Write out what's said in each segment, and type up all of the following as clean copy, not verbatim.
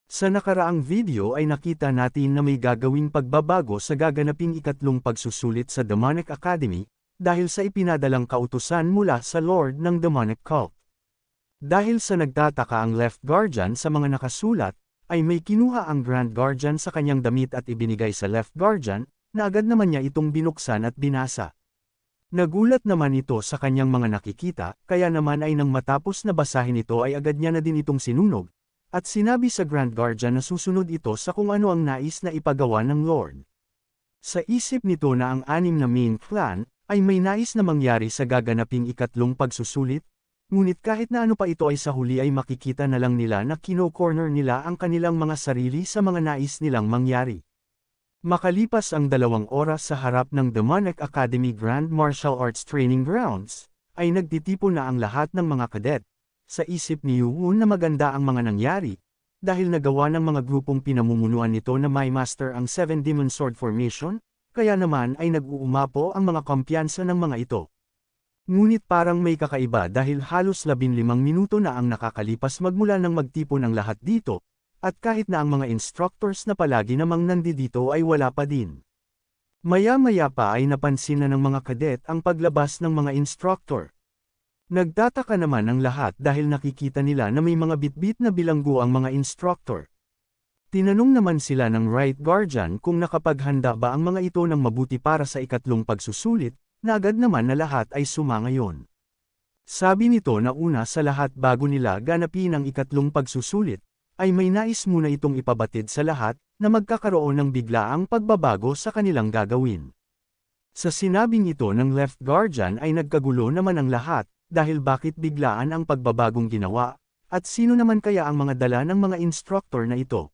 Sa nakaraang video ay nakita natin na may gagawing pagbabago sa gaganaping ikatlong pagsusulit sa Demonic Academy, dahil sa ipinadalang kautusan mula sa Lord ng Demonic Cult. Dahil sa nagtataka ang Left Guardian sa mga nakasulat, ay may kinuha ang Grand Guardian sa kanyang damit at ibinigay sa Left Guardian, na agad naman niya itong binuksan at binasa. Nagulat naman ito sa kanyang mga nakikita, kaya naman ay nang matapos na basahin ito ay agad niya na din itong sinunog, at sinabi sa Grand Guardian na susunod ito sa kung ano ang nais na ipagawa ng Lord. Sa isip nito na ang anim na main clan, ay may nais na mangyari sa gaganaping ikatlong pagsusulit, ngunit kahit na ano pa ito ay sa huli ay makikita na lang nila na kino-corner nila ang kanilang mga sarili sa mga nais nilang mangyari. Makalipas ang 2 oras sa harap ng Demonic Academy Grand Martial Arts Training Grounds, ay nagtitipon na ang lahat ng mga kadet. Sa isip ni Yuun na maganda ang mga nangyari, dahil nagawa ng mga grupong pinamumunuan nito na may master ang 7 Demon Sword Formation, kaya naman ay nag-uumapo ang mga kumpiyansa ng mga ito. Ngunit parang may kakaiba dahil halos 15 minuto na ang nakakalipas magmula nang magtipon ang lahat dito, at kahit na ang mga instructors na palagi namang nandito ay wala pa din. Maya-maya pa ay napansin na ng mga kadet ang paglabas ng mga instructor. Nagtataka naman ang lahat dahil nakikita nila na may mga bitbit na bilanggo ang mga instructor. Tinanong naman sila ng Right Guardian kung nakapaghanda ba ang mga ito ng mabuti para sa ikatlong pagsusulit, na agad naman na lahat ay sumangayon. Sabi nito na una sa lahat bago nila ganapin ang ikatlong pagsusulit, ay may nais muna itong ipabatid sa lahat, na magkakaroon ng biglaang pagbabago sa kanilang gagawin. Sa sinabing ito ng Left Guardian ay nagkagulo naman ang lahat, dahil bakit biglaan ang pagbabagong ginawa, at sino naman kaya ang mga dala ng mga instructor na ito.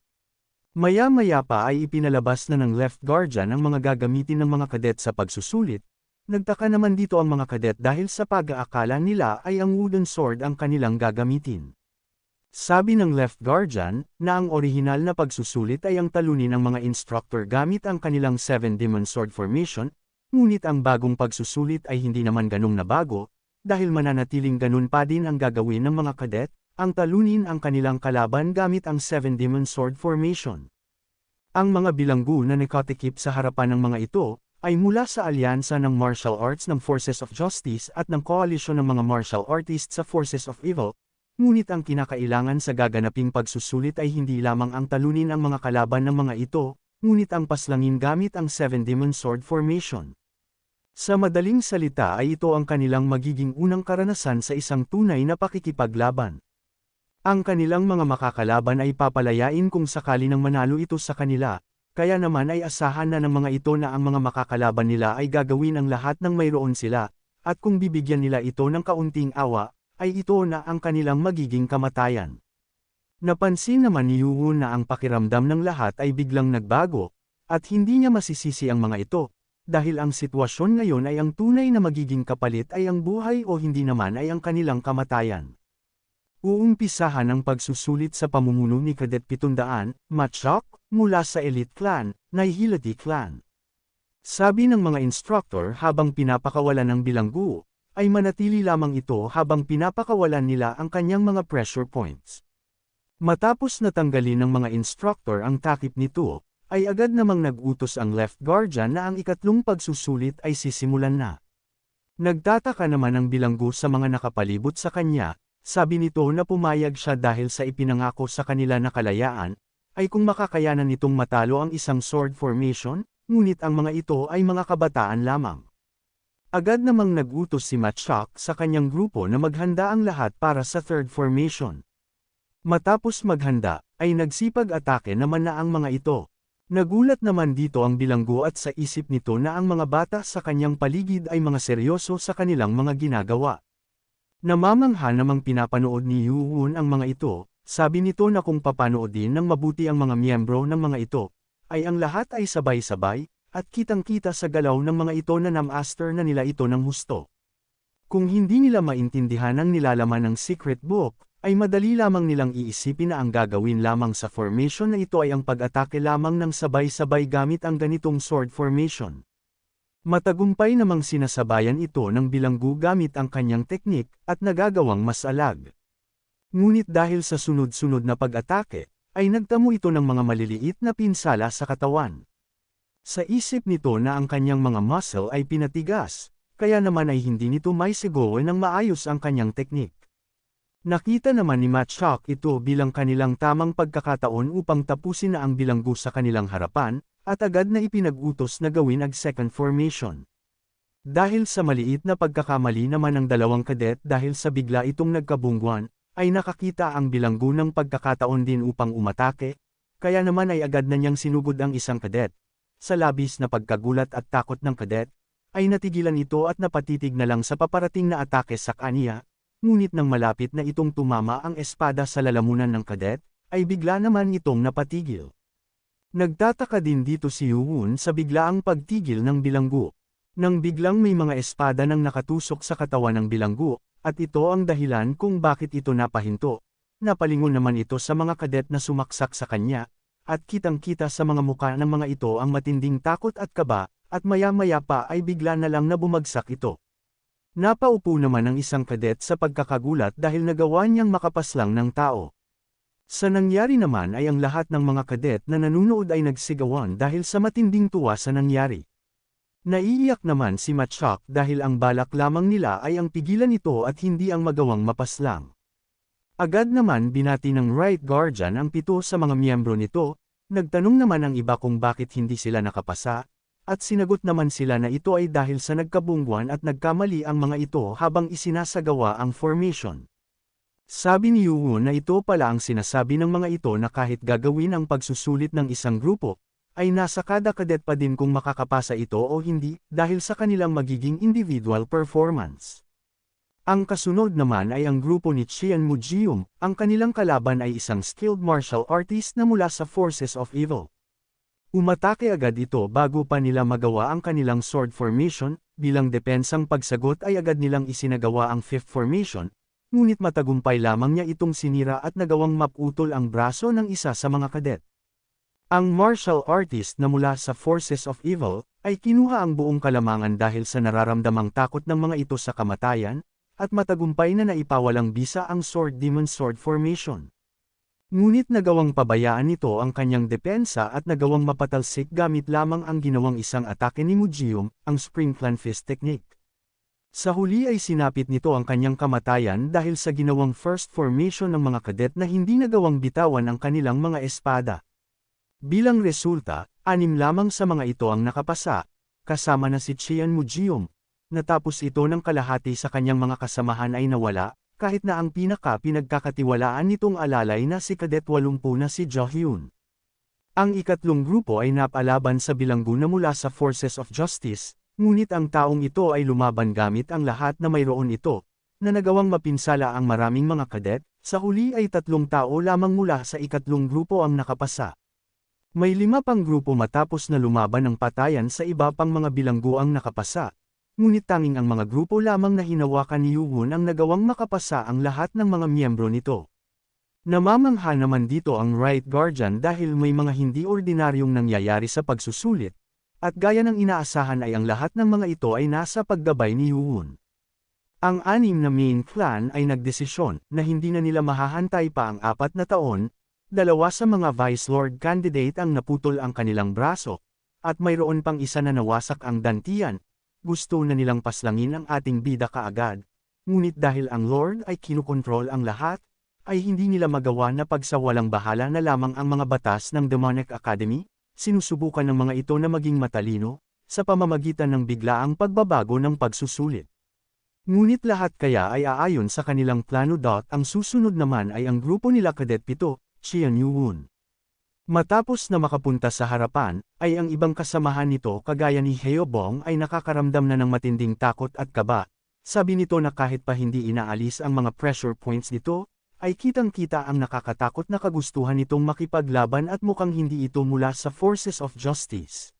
Maya-maya pa ay ipinalabas na ng Left Guardian ang mga gagamitin ng mga kadet sa pagsusulit. Nagtaka naman dito ang mga kadet dahil sa pag-aakala nila ay ang wooden sword ang kanilang gagamitin. Sabi ng Left Guardian, na ang orihinal na pagsusulit ay ang talunin ng mga instructor gamit ang kanilang 7 Demon Sword Formation, ngunit ang bagong pagsusulit ay hindi naman ganung na bago, dahil mananatiling ganun pa din ang gagawin ng mga kadet, ang talunin ang kanilang kalaban gamit ang 7 Demon Sword Formation. Ang mga bilanggo na nakatikip sa harapan ng mga ito, ay mula sa alyansa ng martial arts ng Forces of Justice at ng koalisyon ng mga martial artists sa Forces of Evil. Ngunit ang kinakailangan sa gaganaping pagsusulit ay hindi lamang ang talunin ang mga kalaban ng mga ito, ngunit ang paslangin gamit ang 7 Demon Sword Formation. Sa madaling salita ay ito ang kanilang magiging unang karanasan sa isang tunay na pakikipaglaban. Ang kanilang mga makakalaban ay papalayain kung sakali nang manalo ito sa kanila, kaya naman ay asahan na ng mga ito na ang mga makakalaban nila ay gagawin ang lahat ng mayroon sila, at kung bibigyan nila ito ng kaunting awa, ay ito na ang kanilang magiging kamatayan. Napansin naman ni Yuun na ang pakiramdam ng lahat ay biglang nagbago, at hindi niya masisisi ang mga ito, dahil ang sitwasyon ngayon ay ang tunay na magiging kapalit ay ang buhay o hindi naman ay ang kanilang kamatayan. Uumpisahan ang pagsusulit sa pamumuno ni Cadet 700, Machok, mula sa Elite Clan, Nihility Clan. Sabi ng mga instructor habang pinapakawalan ng bilanggo, ay manatili lamang ito habang pinapakawalan nila ang kanyang mga pressure points. Matapos natanggalin ng mga instructor ang takip nito, ay agad namang nag-utos ang Left Guardian na ang ikatlong pagsusulit ay sisimulan na. Nagtataka naman ang bilanggo sa mga nakapalibot sa kanya, sabi nito na pumayag siya dahil sa ipinangako sa kanila na kalayaan, ay kung makakayanan nitong matalo ang isang sword formation, ngunit ang mga ito ay mga kabataan lamang. Agad namang nag-utos si Machok sa kanyang grupo na maghanda ang lahat para sa third formation. Matapos maghanda, ay nagsipag-atake naman na ang mga ito. Nagulat naman dito ang bilanggo at sa isip nito na ang mga bata sa kanyang paligid ay mga seryoso sa kanilang mga ginagawa. Namamangha namang pinapanood ni Yuun ang mga ito, sabi nito na kung papanoodin ng mabuti ang mga miyembro ng mga ito, ay ang lahat ay sabay-sabay, at kitang-kita sa galaw ng mga ito na namaster na nila ito ng husto. Kung hindi nila maintindihan ang nilalaman ng secret book, ay madali lamang nilang iisipin na ang gagawin lamang sa formation na ito ay ang pag-atake lamang ng sabay-sabay gamit ang ganitong sword formation. Matagumpay namang sinasabayan ito ng bilanggo gamit ang kanyang teknik, at nagagawang mas alag. Ngunit dahil sa sunod-sunod na pag-atake, ay nagtamo ito ng mga maliliit na pinsala sa katawan. Sa isip nito na ang kanyang mga muscle ay pinatigas, kaya naman ay hindi nito maisigaw ng maayos ang kanyang teknik. Nakita naman ni Machak ito bilang kanilang tamang pagkakataon upang tapusin na ang bilanggo sa kanilang harapan, at agad na ipinag-utos na gawin ang second formation. Dahil sa maliit na pagkakamali naman ng dalawang kadet dahil sa bigla itong nagkabungguan, ay nakakita ang bilanggo ng pagkakataon din upang umatake, kaya naman ay agad na niyang sinugod ang isang kadet. Sa labis na pagkagulat at takot ng kadet, ay natigilan ito at napatitig na lang sa paparating na atake sa kanya, ngunit nang malapit na itong tumama ang espada sa lalamunan ng kadet, ay bigla naman itong napatigil. Nagtataka din dito si Yuwon sa biglaang pagtigil ng bilanggo. Nang biglang may mga espada nang nakatusok sa katawan ng bilanggo, at ito ang dahilan kung bakit ito napahinto. Napalingon naman ito sa mga kadet na sumaksak sa kanya, at kitang-kita sa mga muka ng mga ito ang matinding takot at kaba, at maya-maya pa ay bigla na lang na bumagsak ito. Napaupo naman ang isang kadet sa pagkakagulat dahil nagawa niyang makapaslang ng tao. Sa nangyari naman ay ang lahat ng mga kadet na nanunood ay nagsigawan dahil sa matinding tuwa sa nangyari. Naiiyak naman si Machak dahil ang balak lamang nila ay ang pigilan ito at hindi ang magawang mapaslang. Agad naman binati ng Right Guardian ang 7 sa mga miyembro nito, nagtanong naman ang iba kung bakit hindi sila nakapasa, at sinagot naman sila na ito ay dahil sa nagkabungguan at nagkamali ang mga ito habang isinasagawa ang formation. Sabi ni Yuwon na ito pala ang sinasabi ng mga ito na kahit gagawin ang pagsusulit ng isang grupo, ay nasa kada kadet pa din kung makakapasa ito o hindi, dahil sa kanilang magiging individual performance. Ang kasunod naman ay ang grupo ni Chian Mujium, ang kanilang kalaban ay isang skilled martial artist na mula sa Forces of Evil. Umatake agad ito bago pa nila magawa ang kanilang sword formation, bilang depensang pagsagot ay agad nilang isinagawa ang fifth formation, ngunit matagumpay lamang niya itong sinira at nagawang maputol ang braso ng isa sa mga kadet. Ang martial artist na mula sa Forces of Evil, ay kinuha ang buong kalamangan dahil sa nararamdamang takot ng mga ito sa kamatayan, at matagumpay na naipawalang bisa ang Sword Demon Sword Formation. Ngunit nagawang pabayaan nito ang kanyang depensa at nagawang mapatalsik gamit lamang ang ginawang isang atake ni Mujium, ang Spring Clan Fist Technique. Sa huli ay sinapit nito ang kanyang kamatayan dahil sa ginawang first formation ng mga kadet na hindi nagawang bitawan ang kanilang mga espada. Bilang resulta, 6 lamang sa mga ito ang nakapasa, kasama na si Chian Mujium. Natapos ito ng kalahati sa kanyang mga kasamahan ay nawala, kahit na ang pinagkakatiwalaan nitong alalay na si Kadet 80 na si Jo Hyun. Ang ikatlong grupo ay napalaban sa bilanggo na mula sa Forces of Justice, ngunit ang taong ito ay lumaban gamit ang lahat na mayroon ito, na nagawang mapinsala ang maraming mga kadet. Sa huli ay 3 tao lamang mula sa ikatlong grupo ang nakapasa. May 5 pang grupo matapos na lumaban ng patayan sa iba pang mga bilanggo ang nakapasa, ngunit tanging ang mga grupo lamang na hinawakan ni Yuwon ang nagawang makapasa ang lahat ng mga miyembro nito. Namamangha naman dito ang Right Guardian dahil may mga hindi ordinaryong nangyayari sa pagsusulit, at gaya ng inaasahan ay ang lahat ng mga ito ay nasa paggabay ni Yuwon. Ang 6 na main clan ay nagdesisyon na hindi na nila mahahantay pa ang 4 na taon. 2 sa mga Vice Lord candidate ang naputol ang kanilang braso, at mayroon pang isa na nawasak ang dantian. Gusto na nilang paslangin ang ating bida kaagad, ngunit dahil ang Lord ay kinukontrol ang lahat, ay hindi nila magawa na pagsawalang bahala na lamang ang mga batas ng Demonic Academy. Sinusubukan ng mga ito na maging matalino, sa pamamagitan ng biglaang pagbabago ng pagsusulit. Ngunit lahat kaya ay aayon sa kanilang plano. Ang susunod naman ay ang grupo nila Kadet 7, Chian Yuwon. Matapos na makapunta sa harapan, ay ang ibang kasamahan nito kagaya ni Heobong ay nakakaramdam na ng matinding takot at kaba. Sabi nito na kahit pa hindi inaalis ang mga pressure points nito, ay kitang-kita ang nakakatakot na kagustuhan nitong makipaglaban at mukhang hindi ito mula sa Forces of Justice.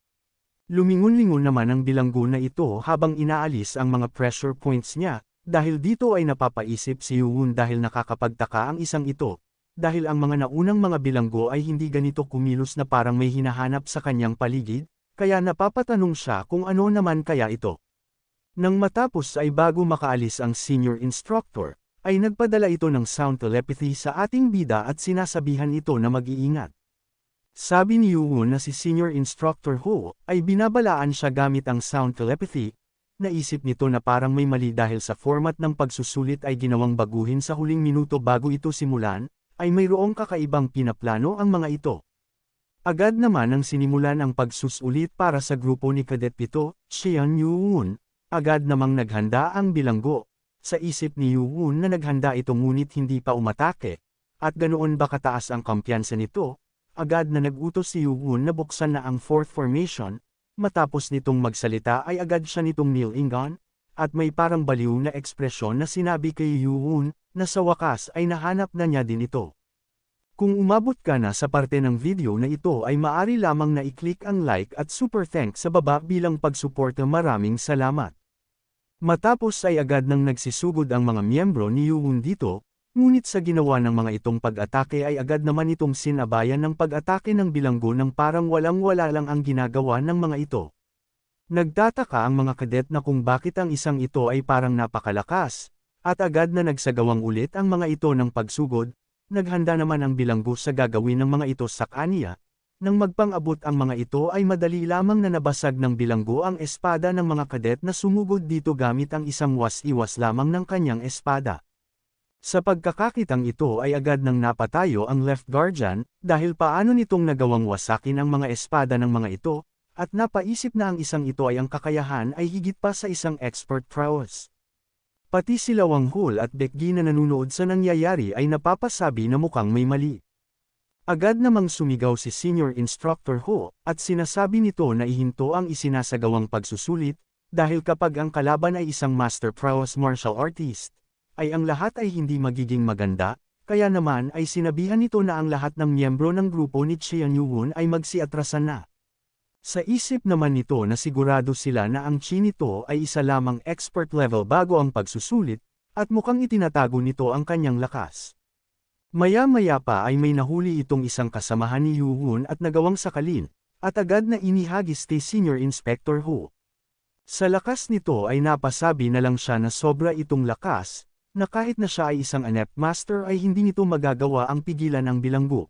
Lumingon-lingon naman ang bilanggo na ito habang inaalis ang mga pressure points niya, dahil dito ay napapaisip si Yuwon dahil nakakapagtaka ang isang ito. Dahil ang mga naunang mga bilanggo ay hindi ganito kumilos na parang may hinahanap sa kanyang paligid, kaya napapatanong siya kung ano naman kaya ito. Nang matapos ay bago makaalis ang senior instructor, ay nagpadala ito ng sound telepathy sa ating bida at sinasabihan ito na mag-iingat. Sabi ni Yuwon na si Senior Instructor Ho ay binabalaan siya gamit ang sound telepathy. Naisip nito na parang may mali dahil sa format ng pagsusulit ay ginawang baguhin sa huling minuto bago ito simulan, ay mayroong kakaibang pinaplano ang mga ito. Agad naman ang sinimulan ang pagsusulit para sa grupo ni Cadet 7, Cheon Yuwon. Agad namang naghanda ang bilanggo. Sa isip ni Yuwon na naghanda ito ngunit hindi pa umatake. At ganoon ba kataas ang kumpiyansa nito? Agad na nagutos si Yuwon na buksan na ang fourth formation. Matapos nitong magsalita ay agad siya nitong nilingon. At may parang baliw na ekspresyon na sinabi kay Yuwon na sa wakas ay nahanap na niya din ito. Kung umabot ka na sa parte ng video na ito ay maaari lamang na i-click ang like at super thanks sa baba bilang pagsuporta. Maraming salamat. Matapos ay agad nang nagsisugod ang mga miyembro ni Yuwon dito, ngunit sa ginawa ng mga itong pag-atake ay agad naman itong sinabayan ng pag-atake ng bilanggo ng parang walang-wala lang ang ginagawa ng mga ito. Nagtataka ang mga kadet na kung bakit ang isang ito ay parang napakalakas, at agad na nagsagawang ulit ang mga ito ng pagsugod. Naghanda naman ang bilanggo sa gagawin ng mga ito sa kanya. Nang magpang-abot ang mga ito ay madali lamang na nabasag ng bilanggo ang espada ng mga kadet na sumugod dito gamit ang isang was-iwas lamang ng kanyang espada. Sa pagkakakitang ito ay agad nang napatayo ang left guardian, dahil paano nitong nagawang wasakin ang mga espada ng mga ito, at napaisip na ang isang ito ay ang kakayahan ay higit pa sa isang expert prowess. Pati sila Wang Hul at Baekgi na nanunood sa nangyayari ay napapasabi na mukhang may mali. Agad namang sumigaw si Senior Instructor Ho, at sinasabi nito na ihinto ang isinasagawang pagsusulit, dahil kapag ang kalaban ay isang master prowess martial artist, ay ang lahat ay hindi magiging maganda, kaya naman ay sinabihan nito na ang lahat ng miyembro ng grupo ni Cheon Yuwon ay magsiatrasan na. Sa isip naman nito na sigurado sila na ang chi nito ay isa lamang expert level bago ang pagsusulit, at mukhang itinatago nito ang kanyang lakas. Maya-maya pa ay may nahuli itong isang kasamahan ni Yuwon at nagawang sakalin, at agad na inihagis kay Senior Inspector Ho. Sa lakas nito ay napasabi na lang siya na sobra itong lakas, na kahit na siya ay isang adept master ay hindi nito magagawa ang pigilan ng bilanggo.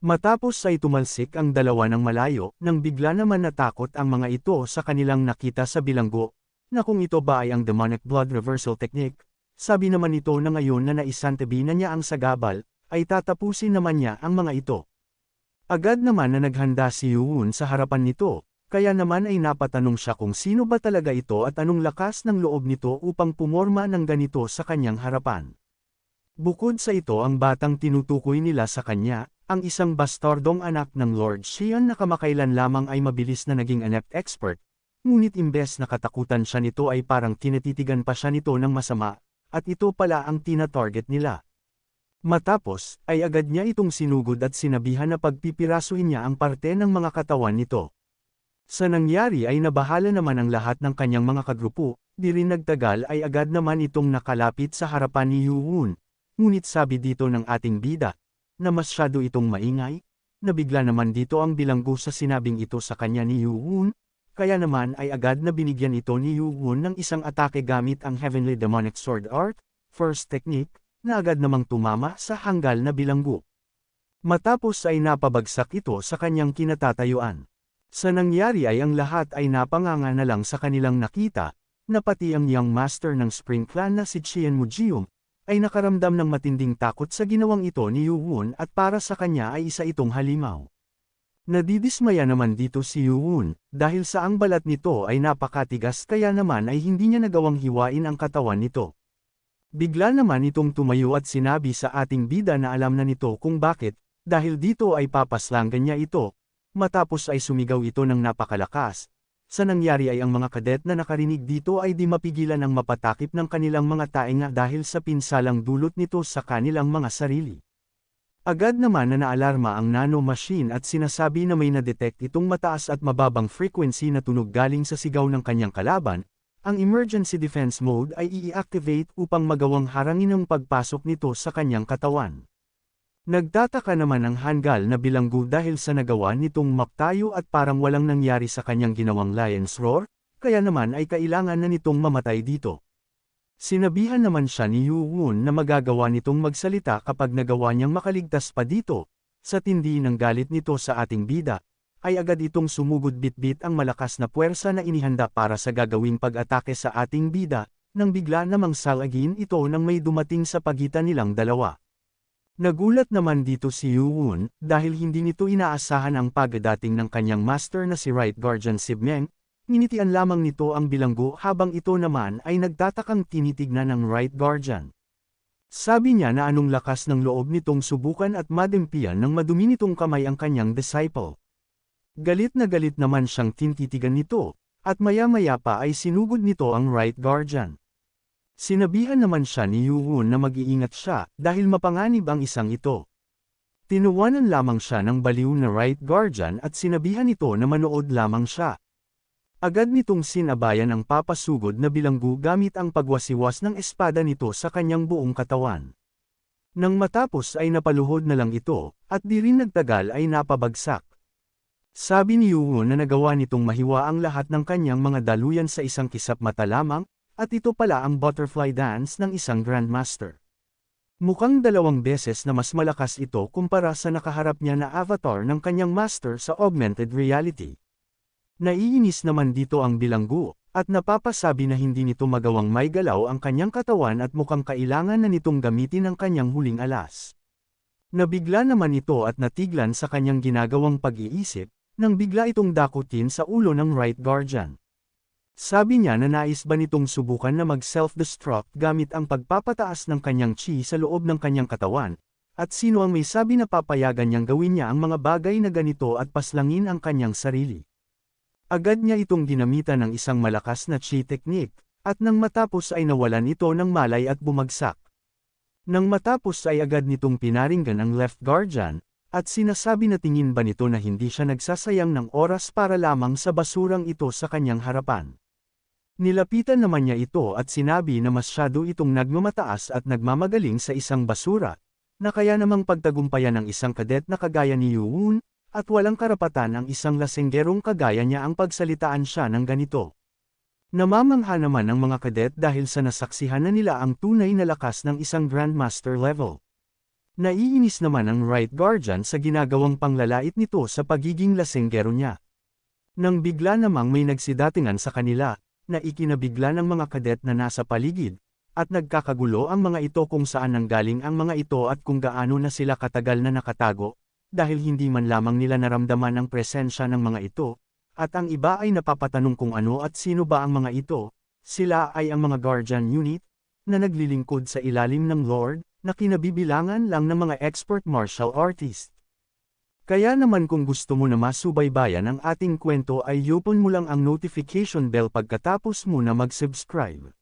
Matapos ay tumalsik ang dalawa ng malayo, nang bigla naman natakot ang mga ito sa kanilang nakita sa bilanggo, na kung ito ba ay ang demonic blood reversal technique. Sabi naman ito na ngayon na naisantabi na niya ang sagabal, ay tatapusin naman niya ang mga ito. Agad naman na naghanda si Yuwon sa harapan nito, kaya naman ay napatanong siya kung sino ba talaga ito at anong lakas ng loob nito upang pumorma ng ganito sa kanyang harapan. Bukod sa ito ang batang tinutukoy nila sa kanya, ang isang bastardong anak ng Lord Cheon na kamakailan lamang ay mabilis na naging adept expert, ngunit imbes na katakutan siya nito ay parang tinatitigan pa siya nito ng masama, at ito pala ang tina-target nila. Matapos, ay agad niya itong sinugod at sinabihan na pagpipirasuhin niya ang parte ng mga katawan nito. Sa nangyari ay nabahala naman ang lahat ng kanyang mga kagrupo, di rin nagtagal ay agad naman itong nakalapit sa harapan ni Yuwon. Ngunit sabi dito ng ating bida, na masyado itong maingay, nabigla naman dito ang bilanggo sa sinabing ito sa kanya ni Yuwon, kaya naman ay agad na binigyan ito ni Yuwon ng isang atake gamit ang Heavenly Demonic Sword Art, first technique, na agad namang tumama sa hanggal na bilanggo. Matapos ay napabagsak ito sa kanyang kinatatayuan. Sa nangyari ay ang lahat ay napanganga na lang sa kanilang nakita, na pati ang young master ng Spring Clan na si Chien Mujium, ay nakaramdam ng matinding takot sa ginawang ito ni Yuwon at para sa kanya ay isa itong halimaw. Nadidismaya naman dito si Yuwon, dahil sa ang balat nito ay napakatigas kaya naman ay hindi niya nagawang hiwain ang katawan nito. Bigla naman itong tumayo at sinabi sa ating bida na alam na nito kung bakit, dahil dito ay papaslangan niya ito, matapos ay sumigaw ito ng napakalakas. Sa nangyari ay ang mga kadet na nakarinig dito ay di mapigilan ang mapatakip ng kanilang mga tainga dahil sa pinsalang dulot nito sa kanilang mga sarili. Agad naman na naalarma ang nano-machine at sinasabi na may na-detect itong mataas at mababang frequency na tunog galing sa sigaw ng kanyang kalaban. Ang emergency defense mode ay i-activate upang magawang harangin ang pagpasok nito sa kanyang katawan. Nagtataka naman ang hanggal na bilanggo dahil sa nagawa nitong maptayo at parang walang nangyari sa kanyang ginawang lion's roar, kaya naman ay kailangan na nitong mamatay dito. Sinabihan naman siya ni Yu-won na magagawa nitong magsalita kapag nagawa niyang makaligtas pa dito. Sa tindi ng galit nito sa ating bida, ay agad itong sumugod bitbit ang malakas na puwersa na inihanda para sa gagawing pag-atake sa ating bida, nang bigla namang salagin ito nang may dumating sa pagitan nilang dalawa. Nagulat naman dito si Yu-won, dahil hindi nito inaasahan ang pagdating ng kanyang master na si Right Guardian Sibmeng. Ninitian lamang nito ang bilanggo habang ito naman ay nagtatakang tinitignan ng Right Guardian. Sabi niya na anong lakas ng loob nitong subukan at madimpian ng madumi nitong kamay ang kanyang disciple. Galit naman siyang tinititigan nito, at maya-maya pa ay sinugod nito ang Right Guardian. Sinabihan naman siya ni Yu-won na mag-iingat siya dahil mapanganib ang isang ito. Tinuwanan lamang siya ng baliw na Right Guardian at sinabihan ito na manood lamang siya. Agad nitong sinabayan ang papasugod na bilanggo gamit ang pagwasiwas ng espada nito sa kanyang buong katawan. Nang matapos ay napaluhod na lang ito, at di rin nagtagal ay napabagsak. Sabi ni Yu-won na nagawa nitong mahiwa ang lahat ng kanyang mga daluyan sa isang kisap mata lamang, at ito pala ang butterfly dance ng isang grandmaster. Mukhang 2 beses na mas malakas ito kumpara sa nakaharap niya na avatar ng kanyang master sa augmented reality. Naiinis naman dito ang bilanggo, at napapasabi na hindi nito magawang may galaw ang kanyang katawan at mukhang kailangan na nitong gamitin ang kanyang huling alas. Nabigla naman ito at natiglan sa kanyang ginagawang pag-iisip, nang bigla itong dakutin sa ulo ng Right Guardian. Sabi niya na nais ba nitong subukan na mag-self-destruct gamit ang pagpapataas ng kanyang chi sa loob ng kanyang katawan, at sino ang may sabi na papayagan niyang gawin niya ang mga bagay na ganito at paslangin ang kanyang sarili. Agad niya itong ginamitan ng isang malakas na chi technique, at nang matapos ay nawalan ito ng malay at bumagsak. Nang matapos ay agad nitong pinaringgan ang Left Guardian, at sinasabi na tingin ba nito na hindi siya nagsasayang ng oras para lamang sa basurang ito sa kanyang harapan. Nilapitan naman niya ito at sinabi na masyado itong nagmamataas at nagmamagaling sa isang basura, na kaya namang pagtagumpayan ng isang kadet na kagaya ni Yu-won, at walang karapatan ang isang lasenggerong kagaya niya ang pagsalitaan siya ng ganito. Namamangha naman ang mga kadet dahil sa nasaksihan na nila ang tunay na lakas ng isang Grandmaster level. Naiinis naman ang Right Guardian sa ginagawang panglalait nito sa pagiging lasenggero niya. Nang bigla namang may nagsidatingan sa kanila, na ikinabigla ng mga kadet na nasa paligid, at nagkakagulo ang mga ito kung saan nanggaling ang mga ito at kung gaano na sila katagal na nakatago, dahil hindi man lamang nila naramdaman ang presensya ng mga ito, at ang iba ay napapatanong kung ano at sino ba ang mga ito. Sila ay ang mga Guardian Unit, na naglilingkod sa ilalim ng Lord, na kinabibilangan lang ng mga expert martial artist. Kaya naman kung gusto mo na masubaybayan ang ating kwento ay i-open mo lang ang notification bell pagkatapos mo na mag-subscribe.